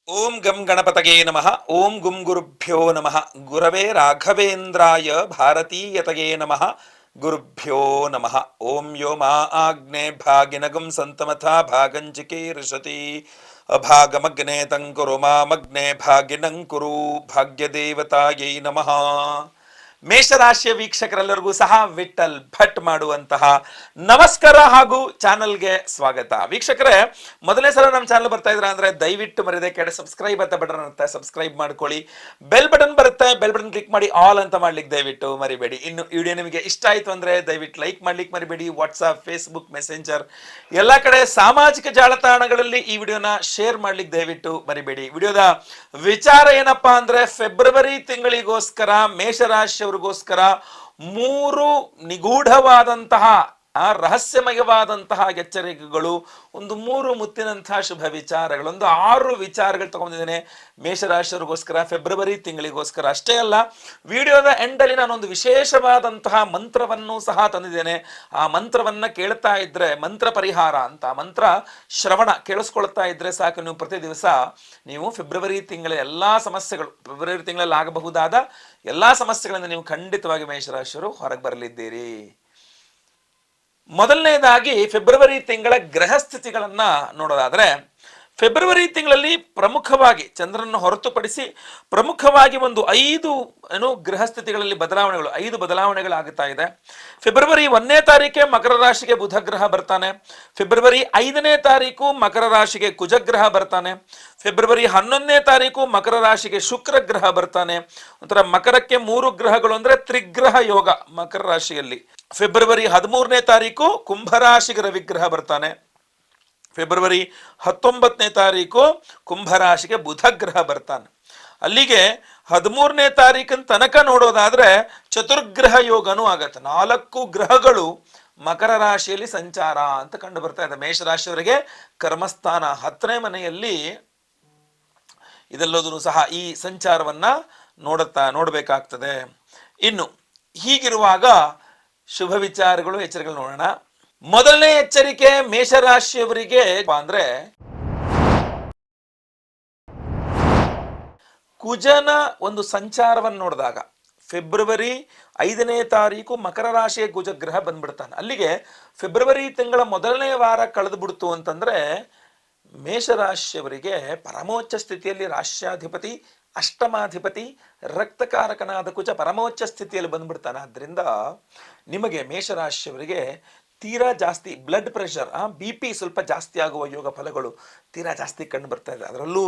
ಓಂ ಗಂ ಗಣಪತಗೆ ನಮಃ. ಓಂ ಗುಂ ಗುರುಭ್ಯೋ ನಮಃ. ಗುರವೇ ರಾಘವೇಂದ್ರಾಯ ಭಾರತೀಯತಗೆ ನಮಃ. ಗುರುಭ್ಯೋ ನಮಃ. ಓಂ ಯೋ ಮಾ ಆಗ್ನೇ ಭಾಗಿನಗಂ ಸಂತಮಥಾ ಭಾಗಂಚಿಕೆ ಋಷತಿ ಅಭಾಗಮಗ್ನೆ ತಂಕುರು ಮಾಮಗ್ನೆ ಭಾಗಿನಂಕುರು. ಭಾಗ್ಯದೇವತಾಯೈ ನಮಃ. ಮೇಷರಾಶಿಯ ವೀಕ್ಷಕರೆಲ್ಲರಿಗೂ ಸಹ ವಿಠಲ್ ಭಟ್ ಮಾಡುವಂತಹ ನಮಸ್ಕಾರ ಹಾಗೂ ಚಾನಲ್ಗೆ ಸ್ವಾಗತ. ವೀಕ್ಷಕರೇ, ಮೊದಲನೇ ಸಲ ನಮ್ಮ ಚಾನಲ್ ಬರ್ತಾ ಇದ್ರ ಅಂದ್ರೆ ದಯವಿಟ್ಟು ಮರಿದೆ ಕೆಡೆ ಸಬ್ಸ್ಕ್ರೈಬ್ ಅಂತ ಬಟನ್ ಇರುತ್ತೆ, ಸಬ್ಸ್ಕ್ರೈಬ್ ಮಾಡ್ಕೊಳ್ಳಿ. ಬೆಲ್ ಬಟನ್ ಬರುತ್ತೆ, ಬೆಲ್ ಬಟನ್ ಕ್ಲಿಕ್ ಮಾಡಿ ಆಲ್ ಅಂತ ಮಾಡ್ಲಿಕ್ಕೆ ದಯವಿಟ್ಟು ಮರಿಬೇಡಿ. ಇನ್ನು ವಿಡಿಯೋ ನಿಮಗೆ ಇಷ್ಟ ಆಯ್ತು ಅಂದ್ರೆ ದಯವಿಟ್ಟು ಲೈಕ್ ಮಾಡ್ಲಿಕ್ಕೆ ಮರಿಬೇಡಿ. ವಾಟ್ಸ್ಆಪ್, ಫೇಸ್ಬುಕ್, ಮೆಸೆಂಜರ್ ಎಲ್ಲ ಕಡೆ ಸಾಮಾಜಿಕ ಜಾಲತಾಣಗಳಲ್ಲಿ ಈ ವಿಡಿಯೋನ ಶೇರ್ ಮಾಡ್ಲಿಕ್ಕೆ ದಯವಿಟ್ಟು ಮರಿಬೇಡಿ. ವಿಡಿಯೋದ ವಿಚಾರ ಏನಪ್ಪಾ ಅಂದ್ರೆ, ಫೆಬ್ರವರಿ ತಿಂಗಳಿಗೋಸ್ಕರ ಮೇಷರಾಶಿಯವರಿಗೋಸ್ಕರ 3 ನಿಗೂಢವಾದಂತಹ ರಹಸ್ಯಮಯವಾದಂತಹ ಎಚ್ಚರಿಕೆಗಳು, ಒಂದು 3 ಮುತ್ತಿನಂತಹ ಶುಭ ವಿಚಾರಗಳು, ಒಂದು 6 ವಿಚಾರಗಳು ತಗೊಂಡಿದ್ದೇನೆ ಮೇಷರಾಶಿಯವರಿಗೋಸ್ಕರ ಫೆಬ್ರವರಿ ತಿಂಗಳಿಗೋಸ್ಕರ. ಅಷ್ಟೇ ಅಲ್ಲ, ವಿಡಿಯೋದ ಎಂಡಲ್ಲಿ ನಾನೊಂದು ವಿಶೇಷವಾದಂತಹ ಮಂತ್ರವನ್ನು ಸಹ ತಂದಿದ್ದೇನೆ. ಆ ಮಂತ್ರವನ್ನ ಕೇಳ್ತಾ ಇದ್ರೆ, ಮಂತ್ರ ಪರಿಹಾರ ಅಂತ ಮಂತ್ರ ಶ್ರವಣ ಕೇಳಿಸ್ಕೊಳ್ತಾ ಇದ್ರೆ ಸಾಕು, ನೀವು ಪ್ರತಿ ದಿವಸ ನೀವು ಫೆಬ್ರವರಿ ತಿಂಗಳ ಎಲ್ಲಾ ಸಮಸ್ಯೆಗಳು, ಫೆಬ್ರವರಿ ತಿಂಗಳಲ್ಲಿ ಆಗಬಹುದಾದ ಎಲ್ಲಾ ಸಮಸ್ಯೆಗಳಿಂದ ನೀವು ಖಂಡಿತವಾಗಿ ಮೇಷರಾಶಿಯವರು ಹೊರಗೆ ಬರಲಿದ್ದೀರಿ. ಮೊದಲನೇದಾಗಿ ಫೆಬ್ರವರಿ ತಿಂಗಳ ಗ್ರಹ ಸ್ಥಿತಿಗಳನ್ನ ನೋಡೋದಾದ್ರೆ, ಫೆಬ್ರವರಿ ತಿಂಗಳಲ್ಲಿ ಪ್ರಮುಖವಾಗಿ ಚಂದ್ರನನ್ನು ಹೊರತುಪಡಿಸಿ ಪ್ರಮುಖವಾಗಿ ಒಂದು 5 ಗ್ರಹ ಸ್ಥಿತಿಗಳಲ್ಲಿ ಬದಲಾವಣೆಗಳು, 5 ಬದಲಾವಣೆಗಳಾಗುತ್ತಾ ಇದೆ. ಫೆಬ್ರವರಿ 1ನೇ ತಾರೀಕೆ ಮಕರ ರಾಶಿಗೆ ಬುಧ ಗ್ರಹ ಬರ್ತಾನೆ. ಫೆಬ್ರವರಿ 5ನೇ ತಾರೀಕು ಮಕರ ರಾಶಿಗೆ ಕುಜಗ್ರಹ ಬರ್ತಾನೆ. ಫೆಬ್ರವರಿ 11ನೇ ತಾರೀಕು ಮಕರ ರಾಶಿಗೆ ಶುಕ್ರ ಗ್ರಹ ಬರ್ತಾನೆ. ಒಂಥರ ಮಕರಕ್ಕೆ 3 ಗ್ರಹಗಳು ಅಂದ್ರೆ ತ್ರಿಗ್ರಹ ಯೋಗ ಮಕರ ರಾಶಿಯಲ್ಲಿ. ಫೆಬ್ರವರಿ 13ನೇ ತಾರೀಕು ಕುಂಭರಾಶಿಗೆ ರವಿಗ್ರಹ ಬರ್ತಾನೆ. ಫೆಬ್ರವರಿ 19ನೇ ತಾರೀಕು ಕುಂಭರಾಶಿಗೆ ಬುಧ ಗ್ರಹ ಬರ್ತಾನೆ. ಅಲ್ಲಿಗೆ 13ನೇ ತಾರೀಕಿನ ತನಕ ನೋಡೋದಾದ್ರೆ ಚತುರ್ಗ್ರಹ ಯೋಗನೂ ಆಗತ್ತೆ. 4 ಗ್ರಹಗಳು ಮಕರ ರಾಶಿಯಲ್ಲಿ ಸಂಚಾರ ಅಂತ ಕಂಡು ಬರ್ತಾ ಇದೆ. ಮೇಷರಾಶಿಯವರಿಗೆ ಕರ್ಮಸ್ಥಾನ 10ನೇ ಮನೆಯಲ್ಲಿ ಇದೆಲ್ಲದೂ ಸಹ ಈ ಸಂಚಾರವನ್ನ ನೋಡಬೇಕಾಗ್ತದೆ. ಇನ್ನು ಹೀಗಿರುವಾಗ ಶುಭ ವಿಚಾರಗಳು, ಎಚ್ಚರಿಕೆಗಳು ನೋಡೋಣ. ಮೊದಲನೇ ಎಚ್ಚರಿಕೆ ಮೇಷರಾಶಿಯವರಿಗೆ ಅಂದ್ರೆ, ಕುಜನ ಒಂದು ಸಂಚಾರವನ್ನು ನೋಡಿದಾಗ ಫೆಬ್ರವರಿ 5ನೇ ತಾರೀಕು ಮಕರ ರಾಶಿಯ ಕುಜಗ್ರಹ ಬಂದ್ಬಿಡ್ತಾನೆ. ಅಲ್ಲಿಗೆ ಫೆಬ್ರವರಿ ತಿಂಗಳ ಮೊದಲನೇ ವಾರ ಕಳೆದು ಬಿಡ್ತು ಅಂತಂದ್ರೆ, ಮೇಷರಾಶಿಯವರಿಗೆ ಪರಮೋಚ್ಚ ಸ್ಥಿತಿಯಲ್ಲಿ ರಾಶ್ಯಾಧಿಪತಿ, ಅಷ್ಟಮಾಧಿಪತಿ, ರಕ್ತಕಾರಕನಾದ ಕುಜ ಪರಮೋಚ್ಚ ಸ್ಥಿತಿಯಲ್ಲಿ ಬಂದ್ಬಿಡ್ತಾನೆ. ಆದ್ರಿಂದ ನಿಮಗೆ ಮೇಷರಾಶಿಯವರಿಗೆ ತೀರಾ ಜಾಸ್ತಿ ಬ್ಲಡ್ ಪ್ರೆಷರ್, BP ಸ್ವಲ್ಪ ಜಾಸ್ತಿ ಆಗುವ ಯೋಗ ಫಲಗಳು ತೀರಾ ಜಾಸ್ತಿ ಕಂಡು ಬರ್ತಾ ಇದೆ. ಅದರಲ್ಲೂ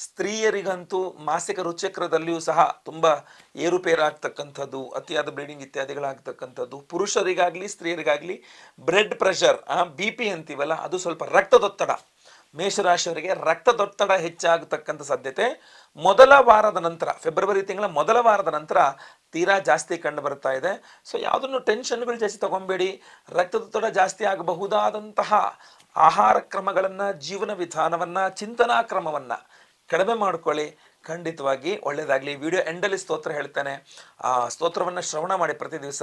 ಸ್ತ್ರೀಯರಿಗಂತೂ ಮಾಸಿಕ ಋಚಕ್ರದಲ್ಲಿಯೂ ಸಹ ತುಂಬ ಏರುಪೇರಾಗ್ತಕ್ಕಂಥದ್ದು, ಅತಿಯಾದ ಬ್ಲೀಡಿಂಗ್ ಇತ್ಯಾದಿಗಳಾಗ್ತಕ್ಕಂಥದ್ದು. ಪುರುಷರಿಗಾಗ್ಲಿ ಸ್ತ್ರೀಯರಿಗಾಗ್ಲಿ ಬ್ಲಡ್ ಪ್ರೆಷರ್, BP ಅಂತೀವಲ್ಲ, ಅದು ಸ್ವಲ್ಪ ರಕ್ತದೊತ್ತಡ, ಮೇಷರಾಶಿಯವರಿಗೆ ರಕ್ತದೊತ್ತಡ ಹೆಚ್ಚಾಗತಕ್ಕಂಥ ಸಾಧ್ಯತೆ ಮೊದಲ ವಾರದ ನಂತರ, ಫೆಬ್ರವರಿ ತಿಂಗಳ ಮೊದಲ ವಾರದ ನಂತರ ತೀರಾ ಜಾಸ್ತಿ ಕಂಡು ಬರ್ತಾ ಇದೆ. ಸೊ ಯಾವುದನ್ನು ಟೆನ್ಷನ್ಗಳು ಜಾಸ್ತಿ ತಗೊಂಬೇಡಿ. ರಕ್ತದೊತ್ತಡ ಜಾಸ್ತಿ ಆಗಬಹುದಾದಂತಹ ಆಹಾರ ಕ್ರಮಗಳನ್ನ, ಜೀವನ ವಿಧಾನವನ್ನ, ಚಿಂತನಾ ಕ್ರಮವನ್ನ ಕಡಿಮೆ ಮಾಡ್ಕೊಳ್ಳಿ. ಖಂಡಿತವಾಗಿ ಒಳ್ಳೇದಾಗ್ಲಿ. ವಿಡಿಯೋ ಎಂಡಲ್ಲಿ ಸ್ತೋತ್ರ ಹೇಳ್ತೇನೆ, ಆ ಸ್ತೋತ್ರವನ್ನ ಶ್ರವಣ ಮಾಡಿ ಪ್ರತಿ ದಿವಸ,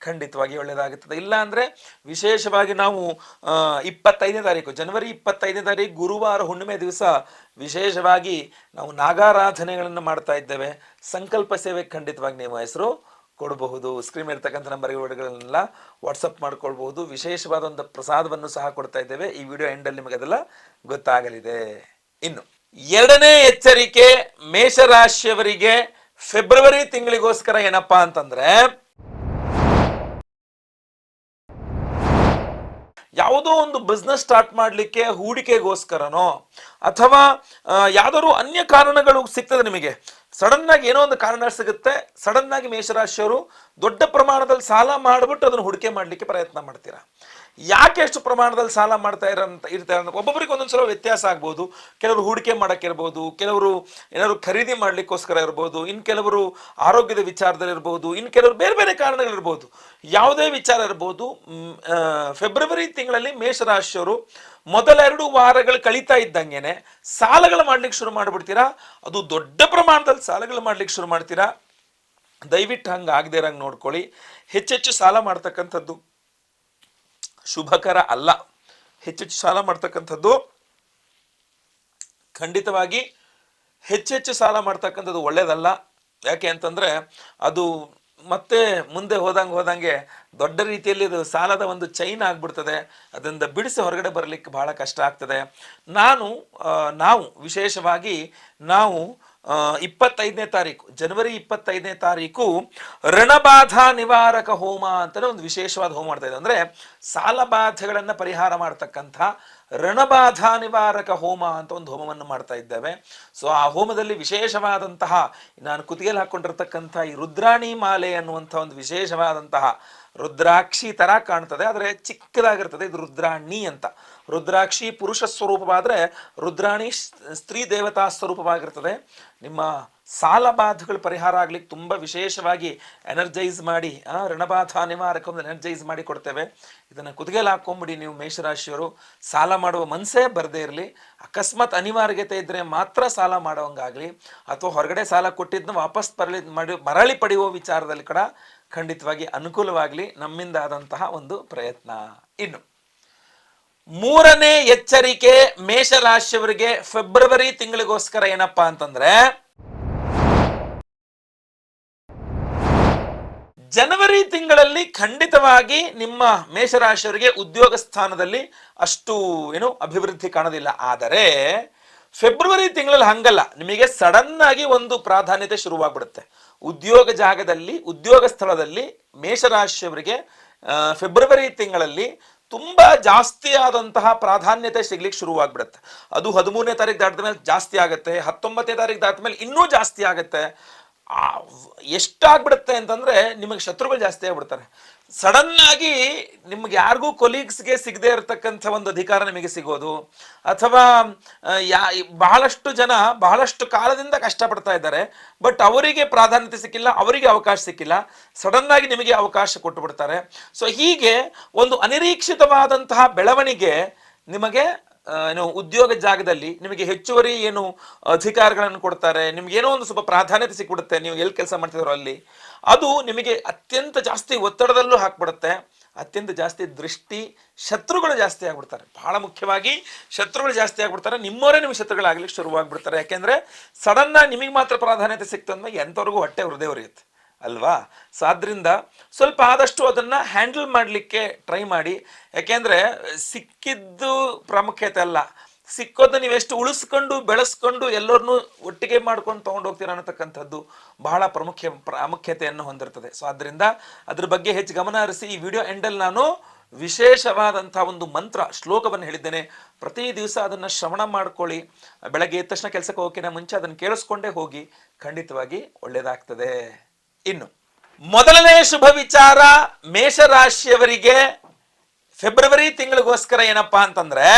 ಖಂಡಿತವಾಗಿ ಒಳ್ಳೇದಾಗುತ್ತದೆ. ಇಲ್ಲ ಅಂದ್ರೆ ವಿಶೇಷವಾಗಿ ನಾವು 25ನೇ ತಾರೀಕು, ಜನವರಿ 25ನೇ ತಾರೀಕು ಗುರುವಾರ ಹುಣ್ಣಿಮೆ ದಿವಸ ವಿಶೇಷವಾಗಿ ನಾವು ನಾಗಾರಾಧನೆಗಳನ್ನು ಮಾಡ್ತಾ ಇದ್ದೇವೆ. ಸಂಕಲ್ಪ ಸೇವೆ ಖಂಡಿತವಾಗಿ ನೀವು ಹೆಸರು ಕೊಡಬಹುದು. ಸ್ಕ್ರೀನ್ ಇರ್ತಕ್ಕಂಥ ನಂಬರ್ಗಳನ್ನೆಲ್ಲ ವಾಟ್ಸಪ್ ಮಾಡ್ಕೊಳ್ಬಹುದು. ವಿಶೇಷವಾದ ಒಂದು ಪ್ರಸಾದವನ್ನು ಸಹ ಕೊಡ್ತಾ ಇದ್ದೇವೆ. ಈ ವಿಡಿಯೋ ಎಂಡಲ್ಲಿ ನಿಮಗೆ ಅದೆಲ್ಲ ಗೊತ್ತಾಗಲಿದೆ. ಇನ್ನು ಎರಡನೇ ಎಚ್ಚರಿಕೆ ಮೇಷರಾಶಿಯವರಿಗೆ ಫೆಬ್ರವರಿ ತಿಂಗಳಿಗೋಸ್ಕರ ಏನಪ್ಪಾ ಅಂತಂದ್ರೆ, ಯಾವುದೋ ಒಂದು ಬಿಸ್ನೆಸ್ ಸ್ಟಾರ್ಟ್ ಮಾಡಲಿಕ್ಕೆ ಹೂಡಿಕೆಗೋಸ್ಕರನೋ ಅಥವಾ ಯಾವ್ದಾದ್ರು ಅನ್ಯ ಕಾರಣಗಳು ಸಿಗ್ತದೆ ನಿಮಗೆ. ಸಡನ್ ಆಗಿ ಏನೋ ಒಂದು ಕಾರಣ ಸಿಗುತ್ತೆ, ಸಡನ್ ಆಗಿ ಮೇಷರಾಶಿಯವರು ದೊಡ್ಡ ಪ್ರಮಾಣದಲ್ಲಿ ಸಾಲ ಮಾಡಿಬಿಟ್ಟು ಅದನ್ನು ಹೂಡಿಕೆ ಮಾಡಲಿಕ್ಕೆ ಪ್ರಯತ್ನ ಮಾಡ್ತೀರಾ. ಯಾಕೆ ಎಷ್ಟು ಪ್ರಮಾಣದಲ್ಲಿ ಸಾಲ ಮಾಡ್ತಾ ಇರ್ತಾರೆ, ಒಬ್ಬೊಬ್ಬರಿಗೆ ಒಂದೊಂದ್ಸಲ ವ್ಯತ್ಯಾಸ ಆಗ್ಬೋದು. ಕೆಲವರು ಹೂಡಿಕೆ ಮಾಡಕ್ಕಿರ್ಬೋದು, ಕೆಲವರು ಏನಾದ್ರು ಖರೀದಿ ಮಾಡ್ಲಿಕ್ಕೋಸ್ಕರ ಇರ್ಬೋದು, ಇನ್ನು ಕೆಲವರು ಆರೋಗ್ಯದ ವಿಚಾರದಲ್ಲಿ ಇರ್ಬೋದು, ಇನ್ನು ಕೆಲವರು ಬೇರೆ ಬೇರೆ ಕಾರಣಗಳಿರ್ಬೋದು. ಯಾವುದೇ ವಿಚಾರ ಇರ್ಬೋದು, ಫೆಬ್ರವರಿ ತಿಂಗಳಲ್ಲಿ ಮೇಷರಾಶಿಯವರು ಮೊದಲ 2 ವಾರಗಳು ಕಳೀತಾ ಇದ್ದಂಗೆನೆ ಸಾಲಗಳು ಮಾಡ್ಲಿಕ್ಕೆ ಶುರು ಮಾಡಿಬಿಡ್ತೀರಾ. ಅದು ದೊಡ್ಡ ಪ್ರಮಾಣದಲ್ಲಿ ಸಾಲಗಳು ಮಾಡ್ಲಿಕ್ಕೆ ಶುರು ಮಾಡ್ತೀರಾ. ದಯವಿಟ್ಟು ಹಂಗೆ ಆಗದೆ ಇರಂಗೆ ನೋಡ್ಕೊಳ್ಳಿ. ಹೆಚ್ಚೆಚ್ಚು ಸಾಲ ಮಾಡ್ತಕ್ಕಂಥದ್ದು ಶುಭಕರ ಅಲ್ಲ. ಹೆಚ್ಚೆಚ್ಚು ಸಾಲ ಮಾಡ್ತಕ್ಕಂಥದ್ದು ಖಂಡಿತವಾಗಿ ಹೆಚ್ಚೆಚ್ಚು ಸಾಲ ಮಾಡ್ತಕ್ಕಂಥದ್ದು ಒಳ್ಳೇದಲ್ಲ. ಯಾಕೆ ಅಂತಂದರೆ ಅದು ಮತ್ತೆ ಮುಂದೆ ಹೋದಂಗೆ ದೊಡ್ಡ ರೀತಿಯಲ್ಲಿ ಇದು ಸಾಲದ ಒಂದು ಚೈನ್ ಆಗ್ಬಿಡ್ತದೆ. ಅದರಿಂದ ಬಿಡಿಸಿ ಹೊರಗಡೆ ಬರಲಿಕ್ಕೆ ಬಹಳ ಕಷ್ಟ ಆಗ್ತದೆ. ನಾವು ವಿಶೇಷವಾಗಿ ನಾವು 25ನೇ ತಾರೀಕು ಜನವರಿ 25ನೇ ತಾರೀಕು ಋಣಬಾಧಾ ನಿವಾರಕ ಹೋಮ ಅಂತಲೇ ಒಂದು ವಿಶೇಷವಾದ ಹೋಮ ಮಾಡ್ತಾ ಇದ್ದೇವೆ. ಅಂದರೆ ಸಾಲ ಬಾಧೆಗಳನ್ನು ಪರಿಹಾರ ಮಾಡ್ತಕ್ಕಂಥ ಋಣಬಾಧಾ ನಿವಾರಕ ಹೋಮ ಅಂತ ಒಂದು ಹೋಮವನ್ನು ಮಾಡ್ತಾ ಇದ್ದೇವೆ. ಸೊ ಆ ಹೋಮದಲ್ಲಿ ವಿಶೇಷವಾದಂತಹ ನಾನು ಕುತ್ತಿಗೆಯಲ್ಲಿ ಹಾಕೊಂಡಿರ್ತಕ್ಕಂಥ ಈ ರುದ್ರಾಣಿ ಮಾಲೆ ಅನ್ನುವಂಥ ಒಂದು ವಿಶೇಷವಾದಂತಹ ರುದ್ರಾಕ್ಷಿ ತರ ಕಾಣ್ತದೆ, ಆದರೆ ಚಿಕ್ಕದಾಗಿರ್ತದೆ. ಇದು ರುದ್ರಾಣಿ ಅಂತ. ರುದ್ರಾಕ್ಷಿ ಪುರುಷ ಸ್ವರೂಪವಾದರೆ ರುದ್ರಾಣಿ ಸ್ತ್ರೀ ದೇವತಾ ಸ್ವರೂಪವಾಗಿರ್ತದೆ. ನಿಮ್ಮ ಸಾಲ ಬಾಧೆಗಳು ಪರಿಹಾರ ಆಗ್ಲಿಕ್ಕೆ ತುಂಬ ವಿಶೇಷವಾಗಿ ಎನರ್ಜೈಸ್ ಮಾಡಿ ಋಣಬಾಧ ನಿವಾರಕವನ್ನು ಎನರ್ಜೈಸ್ ಮಾಡಿ ಕೊಡ್ತೇವೆ. ಇದನ್ನು ಕುತ್ತಿಗೆಯಲ್ಲಿ ಹಾಕೊಂಬಿಡಿ. ನೀವು ಮೇಷರಾಶಿಯವರು ಸಾಲ ಮಾಡುವ ಮನಸ್ಸೇ ಬರದೇ ಇರಲಿ, ಅಕಸ್ಮಾತ್ ಅನಿವಾರ್ಯತೆ ಇದ್ದರೆ ಮಾತ್ರ ಸಾಲ ಮಾಡೋವಂಗಾಗಲಿ, ಅಥವಾ ಹೊರಗಡೆ ಸಾಲ ಕೊಟ್ಟಿದ್ದನ್ನು ವಾಪಸ್ ಮರಳಿ ಪಡೆಯುವ ವಿಚಾರದಲ್ಲಿ ಕೂಡ ಖಂಡಿತವಾಗಿ ಅನುಕೂಲವಾಗಲಿ ನಮ್ಮಿಂದ ಆದಂತಹ ಒಂದು ಪ್ರಯತ್ನ. ಇನ್ನು 3ನೇ ಎಚ್ಚರಿಕೆ ಮೇಷರಾಶಿಯವರಿಗೆ ಫೆಬ್ರವರಿ ತಿಂಗಳಿಗೋಸ್ಕರ ಏನಪ್ಪಾ ಅಂತಂದ್ರೆ, ಜನವರಿ ತಿಂಗಳಲ್ಲಿ ಖಂಡಿತವಾಗಿ ನಿಮ್ಮ ಮೇಷರಾಶಿಯವರಿಗೆ ಉದ್ಯೋಗ ಸ್ಥಾನದಲ್ಲಿ ಅಷ್ಟು ಅಭಿವೃದ್ಧಿ ಕಾಣೋದಿಲ್ಲ. ಆದರೆ ಫೆಬ್ರವರಿ ತಿಂಗಳಲ್ಲಿ ಹಂಗಲ್ಲ, ನಿಮಗೆ ಸಡನ್ ಆಗಿ ಒಂದು ಪ್ರಾಧಾನ್ಯತೆ ಶುರುವಾಗ್ಬಿಡುತ್ತೆ. ಉದ್ಯೋಗ ಜಾಗದಲ್ಲಿ, ಉದ್ಯೋಗ ಸ್ಥಳದಲ್ಲಿ ಮೇಷರಾಶಿಯವರಿಗೆ ಫೆಬ್ರವರಿ ತಿಂಗಳಲ್ಲಿ ತುಂಬಾ ಜಾಸ್ತಿ ಆದಂತಹ ಪ್ರಾಧಾನ್ಯತೆ ಸಿಗ್ಲಿಕ್ಕೆ ಶುರುವಾಗ್ಬಿಡುತ್ತೆ. ಅದು 13ನೇ ತಾರೀಕು ದಾಟಿದ ಮೇಲೆ ಜಾಸ್ತಿ ಆಗುತ್ತೆ, 19ನೇ ತಾರೀಕು ದಾಟಿದ ಮೇಲೆ ಇನ್ನೂ ಜಾಸ್ತಿ ಆಗುತ್ತೆ. ಎಷ್ಟಾಗ್ಬಿಡುತ್ತೆ ಅಂತಂದ್ರೆ ನಿಮಗೆ ಶತ್ರುಗಳು ಜಾಸ್ತಿ ಆಗ್ಬಿಡ್ತಾರೆ. ಸಡನ್ ಆಗಿ ನಿಮ್ಗೆ ಯಾರಿಗೂ ಕೊಲೀಗ್ಸ್ಗೆ ಸಿಗದೆ ಇರತಕ್ಕಂಥ ಒಂದು ಅಧಿಕಾರ ನಿಮಗೆ ಸಿಗೋದು, ಅಥವಾ ಬಹಳಷ್ಟು ಜನ ಬಹಳಷ್ಟು ಕಾಲದಿಂದ ಕಷ್ಟಪಡ್ತಾ ಇದ್ದಾರೆ, ಬಟ್ ಅವರಿಗೆ ಪ್ರಾಧಾನ್ಯತೆ ಸಿಕ್ಕಿಲ್ಲ, ಅವರಿಗೆ ಅವಕಾಶ ಸಿಕ್ಕಿಲ್ಲ, ಸಡನ್ ಆಗಿ ನಿಮಗೆ ಅವಕಾಶ ಕೊಟ್ಟು ಬಿಡ್ತಾರೆ. ಸೊ ಹೀಗೆ ಒಂದು ಅನಿರೀಕ್ಷಿತವಾದಂತಹ ಬೆಳವಣಿಗೆ ನಿಮಗೆ ಉದ್ಯೋಗ ಜಾಗದಲ್ಲಿ ನಿಮಗೆ ಹೆಚ್ಚುವರಿ ಅಧಿಕಾರಗಳನ್ನು ಕೊಡ್ತಾರೆ. ನಿಮ್ಗೆ ಏನೋ ಒಂದು ಸ್ವಲ್ಪ ಪ್ರಾಧಾನ್ಯತೆ ಸಿಕ್ಬಿಡುತ್ತೆ. ನೀವು ಎಲ್ಲಿ ಕೆಲಸ ಮಾಡ್ತಿದ್ರು ಅಲ್ಲಿ ಅದು ನಿಮಗೆ ಅತ್ಯಂತ ಜಾಸ್ತಿ ಒತ್ತಡದಲ್ಲೂ ಹಾಕ್ಬಿಡುತ್ತೆ. ಅತ್ಯಂತ ಜಾಸ್ತಿ ದೃಷ್ಟಿ, ಶತ್ರುಗಳು ಜಾಸ್ತಿ ಆಗ್ಬಿಡ್ತಾರೆ. ಬಹಳ ಮುಖ್ಯವಾಗಿ ಶತ್ರುಗಳು ಜಾಸ್ತಿ ಆಗ್ಬಿಡ್ತಾರೆ. ನಿಮ್ಮವರೇ ನಿಮ್ಗೆ ಶತ್ರುಗಳಾಗ್ಲಿಕ್ಕೆ ಶುರುವಾಗ್ಬಿಡ್ತಾರೆ. ಯಾಕೆಂದ್ರೆ ಸಡನ್ ಆಗಿ ನಿಮಗೆ ಮಾತ್ರ ಪ್ರಾಧಾನ್ಯತೆ ಸಿಕ್ತು ಅಂದಾಗ ಎಂಥವ್ರಿಗೂ ಹೊಟ್ಟೆ ಹೃದಯ ಉರಿಯುತ್ತೆ ಅಲ್ವಾ? ಸೊ ಆದ್ರಿಂದ ಸ್ವಲ್ಪ ಆದಷ್ಟು ಅದನ್ನ ಹ್ಯಾಂಡಲ್ ಮಾಡಲಿಕ್ಕೆ ಟ್ರೈ ಮಾಡಿ. ಯಾಕೆಂದ್ರೆ ಸಿಕ್ಕಿದ್ದು ಪ್ರಾಮುಖ್ಯತೆ ಅಲ್ಲ, ಸಿಕ್ಕೋದನ್ನ ನೀವೆಷ್ಟು ಉಳಿಸ್ಕೊಂಡು ಬೆಳೆಸ್ಕೊಂಡು ಎಲ್ಲರನ್ನೂ ಒಟ್ಟಿಗೆ ಮಾಡ್ಕೊಂಡು ತೊಗೊಂಡು ಹೋಗ್ತೀರಾ ಅನ್ನತಕ್ಕಂಥದ್ದು ಬಹಳ ಪ್ರಾಮುಖ್ಯತೆಯನ್ನು ಹೊಂದಿರ್ತದೆ. ಸೊ ಆದ್ರಿಂದ ಅದ್ರ ಬಗ್ಗೆ ಹೆಚ್ಚು ಗಮನ ಹರಿಸಿ. ಈ ವಿಡಿಯೋ ಎಂಡಲ್ಲಿ ನಾನು ವಿಶೇಷವಾದಂತಹ ಒಂದು ಮಂತ್ರ ಶ್ಲೋಕವನ್ನು ಹೇಳಿದ್ದೇನೆ. ಪ್ರತಿ ದಿವಸ ಅದನ್ನು ಶ್ರವಣ ಮಾಡ್ಕೊಳ್ಳಿ. ಬೆಳಗ್ಗೆ ಎದ್ದ ತಕ್ಷಣ ಕೆಲಸಕ್ಕೆ ಹೋಗೋಕ್ಕಿಂತ ಮುಂಚೆ ಅದನ್ನು ಕೇಳಿಸ್ಕೊಂಡೇ ಹೋಗಿ, ಖಂಡಿತವಾಗಿ ಒಳ್ಳೇದಾಗ್ತದೆ. ಇನ್ನು ಮೊದಲನೇ ಶುಭ ವಿಚಾರ ಮೇಷರಾಶಿಯವರಿಗೆ ಫೆಬ್ರವರಿ ತಿಂಗಳಿಗೋಸ್ಕರ ಏನಪ್ಪಾ ಅಂತಂದ್ರೆ,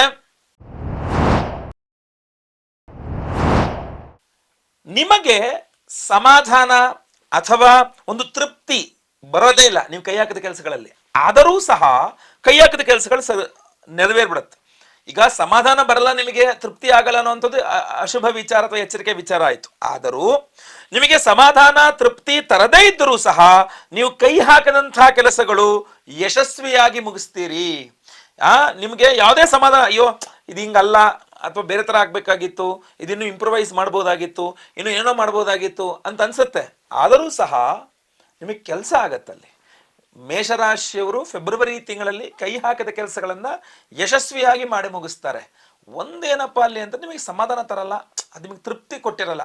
ನಿಮಗೆ ಸಮಾಧಾನ ಅಥವಾ ಒಂದು ತೃಪ್ತಿ ಬರೋದೇ ಇಲ್ಲ ನೀವು ಕೈ ಹಾಕಿದ ಕೆಲಸಗಳಲ್ಲಿ. ಆದರೂ ಸಹ ಕೈ ಹಾಕಿದ ಕೆಲಸಗಳು ನೆರವೇರ್ಬಿಡುತ್ತೆ. ಈಗ ಸಮಾಧಾನ ಬರಲ್ಲ, ನಿಮಗೆ ತೃಪ್ತಿ ಆಗಲ್ಲ ಅನ್ನೋಂಥದ್ದು ಅಶುಭ ವಿಚಾರ ಅಥವಾ ಎಚ್ಚರಿಕೆ ವಿಚಾರ ಆಯಿತು. ಆದರೂ ನಿಮಗೆ ಸಮಾಧಾನ ತೃಪ್ತಿ ತರದೇ ಇದ್ದರೂ ಸಹ ನೀವು ಕೈ ಹಾಕದಂತಹ ಕೆಲಸಗಳು ಯಶಸ್ವಿಯಾಗಿ ಮುಗಿಸ್ತೀರಿ. ನಿಮಗೆ ಯಾವುದೇ ಸಮಾಧಾನ, ಅಯ್ಯೋ ಇದು ಹಿಂಗಲ್ಲ ಅಥವಾ ಬೇರೆ ಥರ ಆಗಬೇಕಾಗಿತ್ತು, ಇದಿನ್ನೂ ಇಂಪ್ರೂವೈಸ್ ಮಾಡ್ಬೋದಾಗಿತ್ತು, ಇನ್ನು ಏನೋ ಮಾಡ್ಬೋದಾಗಿತ್ತು ಅಂತ ಅನ್ಸುತ್ತೆ. ಆದರೂ ಸಹ ನಿಮಗೆ ಕೆಲಸ ಆಗತ್ತಲ್ಲಿ. ಮೇಷರಾಶಿಯವರು ಫೆಬ್ರವರಿ ತಿಂಗಳಲ್ಲಿ ಕೈ ಹಾಕಿದ ಕೆಲಸಗಳನ್ನು ಯಶಸ್ವಿಯಾಗಿ ಮಾಡಿ ಮುಗಿಸ್ತಾರೆ. ಒಂದೇನಪ್ಪ ಅಲ್ಲಿ ಅಂತ ನಿಮಗೆ ಸಮಾಧಾನ ತರಲ್ಲ, ಅದು ನಿಮಗೆ ತೃಪ್ತಿ ಕೊಟ್ಟಿರಲ್ಲ.